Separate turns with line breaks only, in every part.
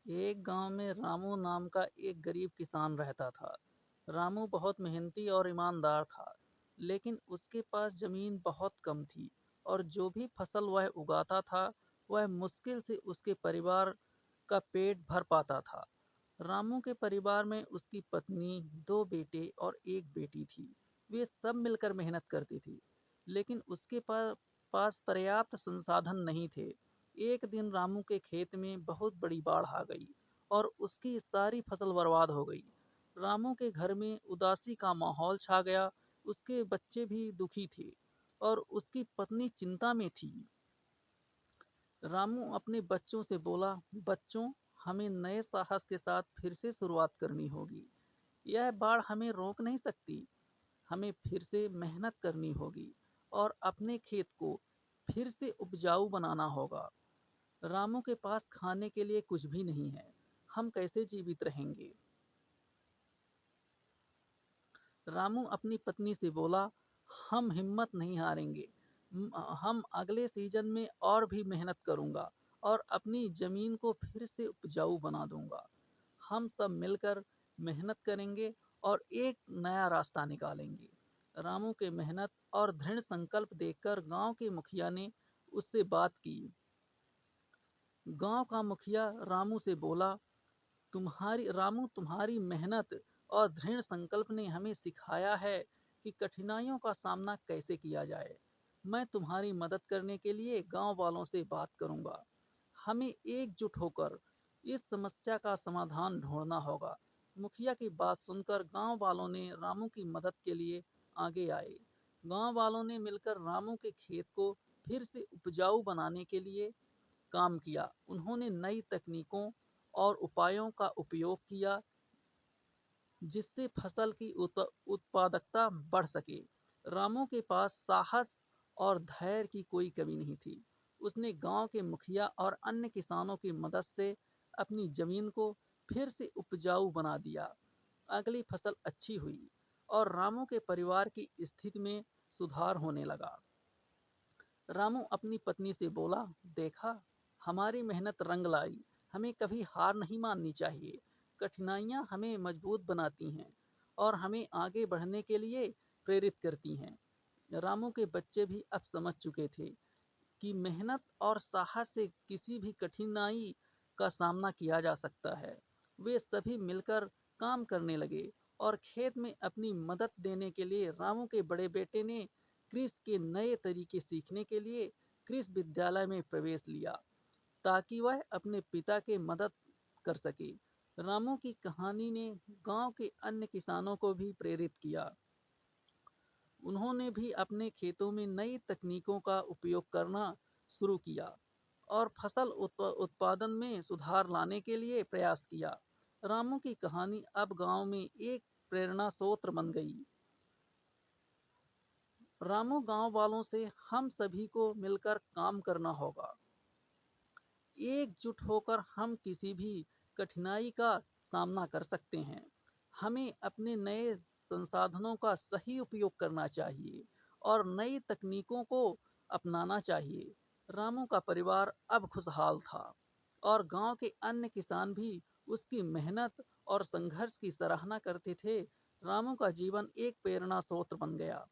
एक गांव में रामू नाम का एक गरीब किसान रहता था। रामू बहुत मेहनती और ईमानदार था, लेकिन उसके पास जमीन बहुत कम थी और जो भी फसल वह उगाता था, वह मुश्किल से उसके परिवार का पेट भर पाता था। रामू के परिवार में उसकी पत्नी, दो बेटे और एक बेटी थी। वे सब मिलकर मेहनत करती थी, लेकिन उसके पास पर्याप्त संसाधन नहीं थे। एक दिन रामू के खेत में बहुत बड़ी बाढ़ आ गई और उसकी सारी फसल बर्बाद हो गई। रामू के घर में उदासी का माहौल छा गया। उसके बच्चे भी दुखी थे और उसकी पत्नी चिंता में थी। रामू अपने बच्चों से बोला, बच्चों, हमें नए साहस के साथ फिर से शुरुआत करनी होगी। यह बाढ़ हमें रोक नहीं सकती। हमें फिर से मेहनत करनी होगी और अपने खेत को फिर से उपजाऊ बनाना होगा। रामू के पास खाने के लिए कुछ भी नहीं है। हम कैसे जीवित रहेंगे? रामू अपनी पत्नी से बोला, हम हिम्मत नहीं हारेंगे। हम अगले सीजन में और भी मेहनत करूंगा और अपनी जमीन को फिर से उपजाऊ बना दूंगा। हम सब मिलकर मेहनत करेंगे और एक नया रास्ता निकालेंगे। रामू के मेहनत और दृढ़ संकल्प देखकर गांव के मुखिया ने उससे बात की। गांव का मुखिया रामू से बोला, तुम्हारी मेहनत और दृढ़ संकल्प ने हमें सिखाया है कि कठिनाइयों का सामना कैसे किया जाए। मैं तुम्हारी मदद करने के लिए गांव वालों से बात करूंगा। हमें एकजुट होकर इस समस्या का समाधान ढूंढना होगा। मुखिया की बात सुनकर गांव वालों ने रामू की मदद के लिए आगे आए। गांव वालों ने मिलकर रामू के खेत को फिर से उपजाऊ बनाने के लिए काम किया। उन्होंने नई तकनीकों और उपायों का उपयोग किया, जिससे फसल की उत्पादकता बढ़ सके। रामू के पास साहस और धैर्य की कोई कमी नहीं थी। उसने गांव के मुखिया और अन्य किसानों की मदद से अपनी जमीन को फिर से उपजाऊ बना दिया। अगली फसल अच्छी हुई और रामू के परिवार की स्थिति में सुधार होने लगा। रामू अपनी पत्नी से बोला, देखा, हमारी मेहनत रंग लाई। हमें कभी हार नहीं माननी चाहिए। कठिनाइयाँ हमें मजबूत बनाती हैं और हमें आगे बढ़ने के लिए प्रेरित करती हैं। रामू के बच्चे भी अब समझ चुके थे कि मेहनत और साहस से किसी भी कठिनाई का सामना किया जा सकता है। वे सभी मिलकर काम करने लगे और खेत में अपनी मदद देने के लिए रामू के बड़े बेटे ने कृषि के नए तरीके सीखने के लिए कृषि विद्यालय में प्रवेश लिया, ताकि वह अपने पिता की मदद कर सके। रामू की कहानी ने गांव के अन्य किसानों को भी प्रेरित किया। उन्होंने भी अपने खेतों में नई तकनीकों का उपयोग करना शुरू किया और फसल उत्पादन में सुधार लाने के लिए प्रयास किया। रामू की कहानी अब गांव में एक प्रेरणा स्रोत बन गई। रामू गांव वालों से हम सभी को मिलकर काम करना होगा। एकजुट होकर हम किसी भी कठिनाई का सामना कर सकते हैं। हमें अपने नए संसाधनों का सही उपयोग करना चाहिए और नई तकनीकों को अपनाना चाहिए। रामू का परिवार अब खुशहाल था और गांव के अन्य किसान भी उसकी मेहनत और संघर्ष की सराहना करते थे। रामू का जीवन एक प्रेरणा स्रोत बन गया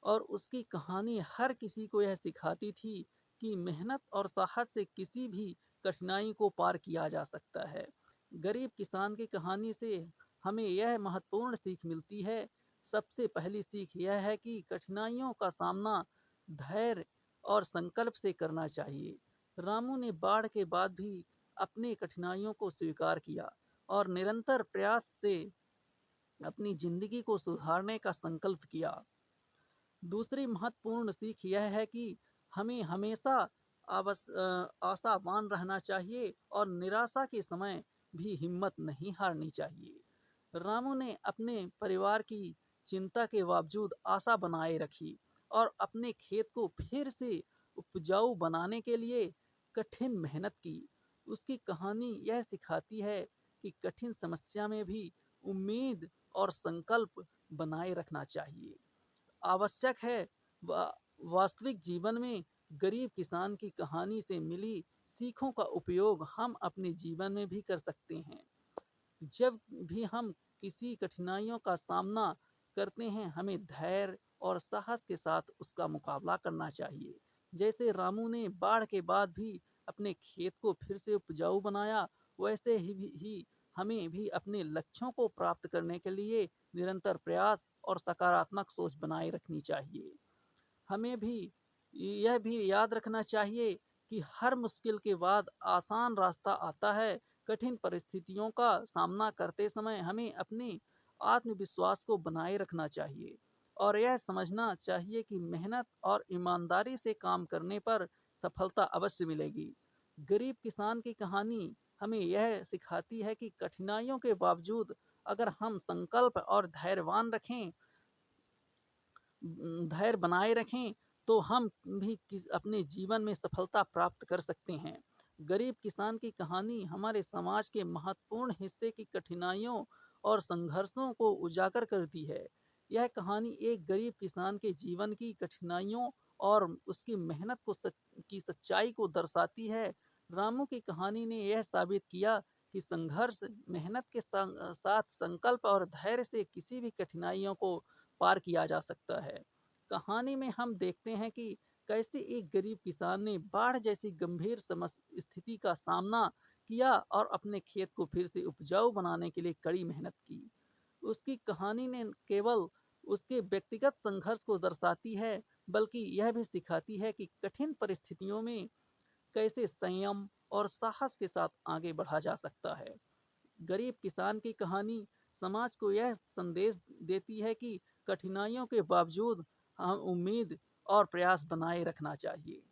और उसकी कहानी हर किसी को यह सिखाती थी कि मेहनत और साहस से किसी भी कठिनाई को पार किया जा सकता है। गरीब किसान की कहानी से हमें यह महत्वपूर्ण सीख मिलती है। सबसे पहली सीख यह है कि कठिनाइयों का सामना धैर्य और संकल्प से करना चाहिए। रामू ने बाढ़ के बाद भी अपनी कठिनाइयों को स्वीकार किया और निरंतर प्रयास से अपनी जिंदगी को सुधारने का संकल्प किया। दूसरी महत्वपूर्ण सीख यह है कि हमें हमेशा आशावान रहना चाहिए और निराशा के समय भी हिम्मत नहीं हारनी चाहिए। रामू ने अपने परिवार की चिंता के बावजूद आशा बनाए रखी और अपने खेत को फिर से उपजाऊ बनाने के लिए कठिन मेहनत की। उसकी कहानी यह सिखाती है कि कठिन समस्या में भी उम्मीद और संकल्प बनाए रखना चाहिए। आवश्यक है। वास्तविक जीवन में गरीब किसान की कहानी से मिली सीखों का उपयोग हम अपने जीवन में भी कर सकते हैं। जब भी हम किसी कठिनाइयों का सामना करते हैं, हमें धैर्य और साहस के साथ उसका मुकाबला करना चाहिए। जैसे रामू ने बाढ़ के बाद भी अपने खेत को फिर से उपजाऊ बनाया, वैसे ही हमें भी अपने लक्ष्यों को प्राप्त करने के लिए निरंतर प्रयास और सकारात्मक सोच बनाए रखनी चाहिए। हमें भी यह भी याद रखना चाहिए कि हर मुश्किल के बाद आसान रास्ता आता है। कठिन परिस्थितियों का सामना करते समय हमें अपने आत्मविश्वास को बनाए रखना चाहिए और यह समझना चाहिए कि मेहनत और ईमानदारी से काम करने पर सफलता अवश्य मिलेगी। गरीब किसान की कहानी हमें यह सिखाती है कि कठिनाइयों के बावजूद अगर हम संकल्प और धैर्य बनाए रखें तो हम भी अपने जीवन में सफलता प्राप्त कर सकते हैं। गरीब किसान की कहानी हमारे समाज के महत्वपूर्ण हिस्से की कठिनाइयों और संघर्षों को उजागर करती है। यह कहानी एक गरीब किसान के जीवन की कठिनाइयों और उसकी मेहनत की सच्चाई को दर्शाती है। रामू की कहानी ने यह साबित किया कि संघर्ष, मेहनत के साथ संकल्प और धैर्य से किसी भी कठिनाइयों को पार किया जा सकता है। कहानी में हम देखते हैं कि कैसे एक गरीब किसान ने बाढ़ जैसी गंभीर स्थिति का सामना किया और अपने खेत को फिर से उपजाऊ बनाने के लिए कड़ी मेहनत की। उसकी कहानी ने केवल उसके व्यक्तिगत संघर्ष को दर्शाती है, बल्कि यह भी सिखाती है कि कठिन परिस्थितियों में कैसे संयम और साहस के साथ आगे बढ़ा जा सकता है। गरीब किसान की कहानी समाज को यह संदेश देती है कि कठिनाइयों के बावजूद हम उम्मीद और प्रयास बनाए रखना चाहिए।